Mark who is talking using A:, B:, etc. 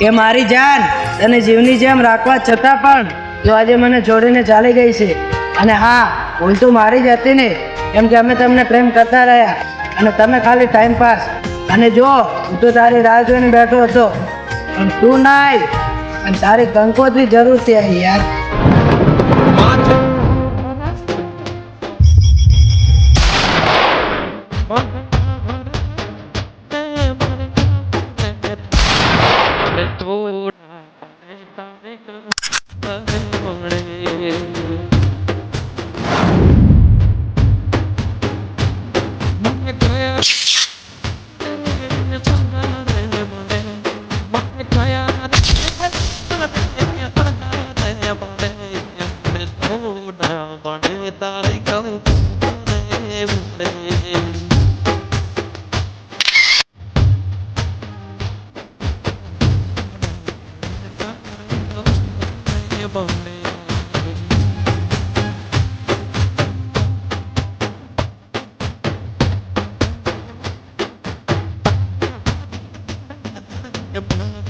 A: કે મારી જાન તને જીવની જેમ રાખવા છતાં પણ જો આજે મને છોડીને ચાલી ગઈ છે. અને હા, ભૂલ તો મારી જ હતી ને, કેમ કે અમે તમને પ્રેમ કરતા રહ્યા અને તમે ખાલી ટાઈમ પાસ. અને જો હું તો તારી રાહ જોઈને બેઠો હતો, પણ તું ના આવી અને તારી કંકોત્રી જરૂરથી આવી યાર.
B: Yep.